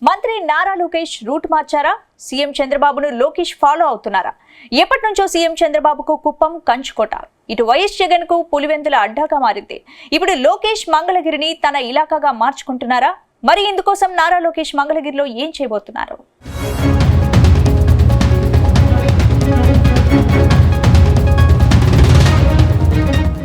మంత్రి Nara Lokesh route మార్చారా? CM చంద్రబాబును Lokesh follow అవుతున్నారా? ఎప్పటి నుంచో సీఎం చంద్రబాబుకు కుప్పం కంచుకోట, ఇటు వైఎస్ జగన్ కు పులివెందుల అడ్డాగా మారింది. ఇప్పుడు లోకేష్ మంగళగిరిని తన ఇలాకాగా మార్చుకుంటున్నారా? మరి ఇందుకోసం నారా లోకేష్ మంగళగిరిలో ఏం చేయబోతున్నారు?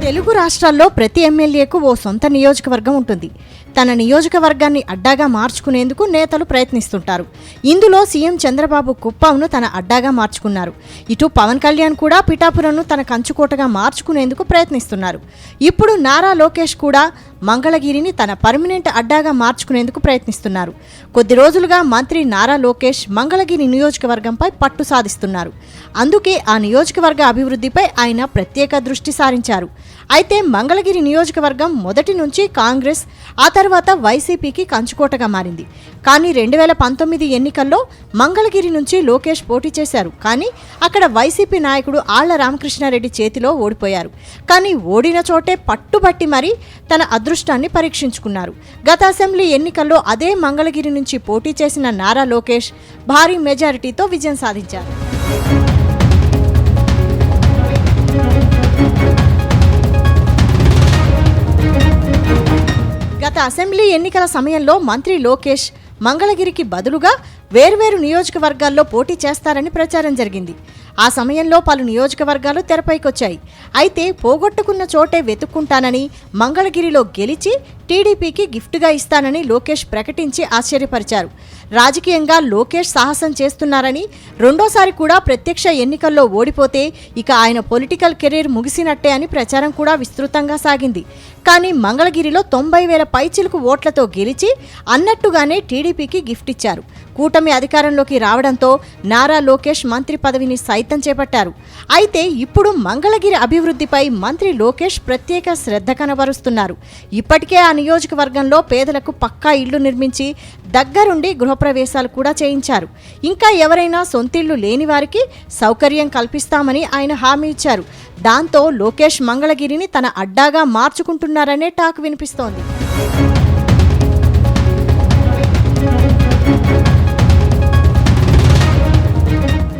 తెలుగు రాష్ట్రాల్లో ప్రతి ఎమ్మెల్యేకు ఓ సొంత నియోజకవర్గం ఉంటుంది. తన నియోజకవర్గాన్ని అడ్డాగా మార్చుకునేందుకు నేతలు ప్రయత్నిస్తుంటారు. ఇందులో సీఎం చంద్రబాబు కుప్పంను తన అడ్డాగా మార్చుకున్నారు. ఇటు పవన్ కళ్యాణ్ కూడా పిఠాపురంను తన కంచుకోటగా మార్చుకునేందుకు ప్రయత్నిస్తున్నారు. ఇప్పుడు నారా లోకేష్ కూడా మంగళగిరిని తన పర్మనెంట్ అడ్డాగా మార్చుకునేందుకు ప్రయత్నిస్తున్నారు. కొద్ది రోజులుగా మంత్రి నారా లోకేష్ మంగళగిరి నియోజకవర్గంపై పట్టు సాధిస్తున్నారు. అందుకే ఆ నియోజకవర్గ అభివృద్ధిపై ఆయన ప్రత్యేక దృష్టి సారించారు. అయితే మంగళగిరి నియోజకవర్గం మొదటి నుంచి కాంగ్రెస్, ఆ తర్వాత వైసీపీకి కంచుకోటగా మారింది. కానీ 2019 ఎన్నికల్లో మంగళగిరి నుంచి లోకేష్ పోటీ చేశారు. కానీ అక్కడ వైసీపీ నాయకుడు ఆళ్ల రామకృష్ణారెడ్డి చేతిలో ఓడిపోయారు. కానీ ఓడిన చోటే పట్టుబట్టి మరీ తన అదృష్టాన్ని పరీక్షించుకున్నారు. గత అసెంబ్లీ ఎన్నికల్లో అదే మంగళగిరి నుంచి పోటీ చేసిన నారా లోకేష్ భారీ మెజారిటీతో విజయం సాధించారు. గత అసెంబ్లీ ఎన్నికల సమయంలో మంత్రి లోకేష్ మంగళగిరికి బదులుగా వేర్వేరు నియోజకవర్గాల్లో పోటీ చేస్తారని ప్రచారం జరిగింది. ఆ సమయంలో పలు నియోజకవర్గాలు తెరపైకొచ్చాయి. అయితే పోగొట్టుకున్న చోటే వెతుక్కుంటానని, మంగళగిరిలో గెలిచి టీడీపీకి గిఫ్ట్గా ఇస్తానని లోకేష్ ప్రకటించి ఆశ్చర్యపరిచారు. రాజకీయంగా లోకేష్ సాహసం చేస్తున్నారని, రెండోసారి కూడా ప్రత్యక్ష ఎన్నికల్లో ఓడిపోతే ఇక ఆయన పొలిటికల్ కెరీర్ ముగిసినట్టే అని ప్రచారం కూడా విస్తృతంగా సాగింది. కానీ మంగళగిరిలో 90,000 పైచిలుకు ఓట్లతో గెలిచి అన్నట్టుగానే టీడీపీకి గిఫ్ట్ ఇచ్చారు. కూటమి అధికారంలోకి రావడంతో నారా లోకేష్ మంత్రి పదవిని సైతం చేపట్టారు. అయితే ఇప్పుడు మంగళగిరి అభివృద్ధిపై మంత్రి లోకేష్ ప్రత్యేక శ్రద్ధ కనబరుస్తున్నారు. ఇప్పటికే ఆ నియోజకవర్గంలో పేదలకు పక్కా ఇళ్లు నిర్మించి దగ్గరుండి గృహప్రవేశాలు కూడా చేయించారు. ఇంకా ఎవరైనా సొంతిళ్లు లేని వారికి సౌకర్యం కల్పిస్తామని ఆయన హామీ ఇచ్చారు. దాంతో లోకేష్ మంగళగిరిని తన అడ్డాగా మార్చుకుంటున్నారనే టాక్ వినిపిస్తోంది.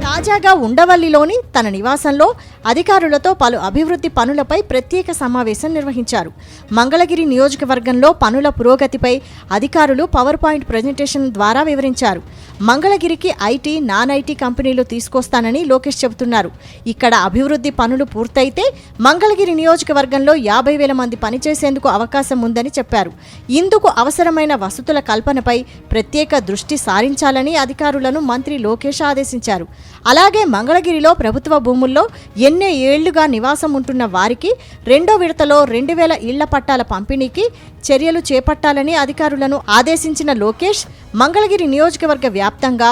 తాజాగా ఉండవల్లిలోని తన నివాసంలో అధికారులతో పలు అభివృద్ధి పనులపై ప్రత్యేక సమావేశం నిర్వహించారు. మంగళగిరి నియోజకవర్గంలో పనుల పురోగతిపై అధికారులు పవర్ పాయింట్ ప్రజెంటేషన్ ద్వారా వివరించారు. మంగళగిరికి ఐటీ, నాన్ ఐటీ కంపెనీలు తీసుకొస్తానని లోకేష్ చెబుతున్నారు. ఇక్కడ అభివృద్ధి పనులు పూర్తయితే మంగళగిరి నియోజకవర్గంలో 50,000 మంది పనిచేసేందుకు అవకాశం ఉందని చెప్పారు. ఇందుకు అవసరమైన వసతుల కల్పనపై ప్రత్యేక దృష్టి సారించాలని అధికారులను మంత్రి లోకేష్ ఆదేశించారు. అలాగే మంగళగిరిలో ప్రభుత్వ భూముల్లో ఎన్నే ఏళ్లుగా నివాసం ఉంటున్న వారికి రెండో విడతలో 2,000 ఇళ్ల పట్టాల పంపిణీకి చర్యలు చేపట్టాలని అధికారులను ఆదేశించిన లోకేష్ మంగళగిరి నియోజకవర్గ వ్యాప్తంగా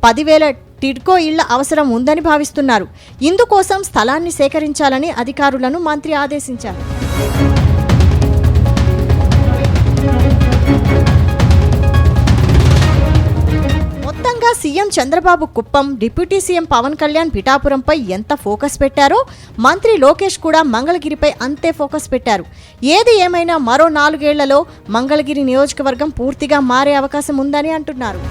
10,000 టిడ్కో ఇళ్ల అవసరం ఉందని భావిస్తున్నారు. ఇందుకోసం స్థలాన్ని సేకరించాలని అధికారులను మంత్రి ఆదేశించారు. CM Chandrababu Kuppam, deputy CM Pawan Kalyan పిఠాపురంపై ఎంత ఫోకస్ పెట్టారో మంత్రి లోకేష్ కూడా మంగళగిరిపై అంతే ఫోకస్ పెట్టారు. ఏది ఏమైనా మరో 4 ఏళ్లలో మంగళగిరి నియోజకవర్గం పూర్తిగా మారే అవకాశం ఉందని అంటున్నారు.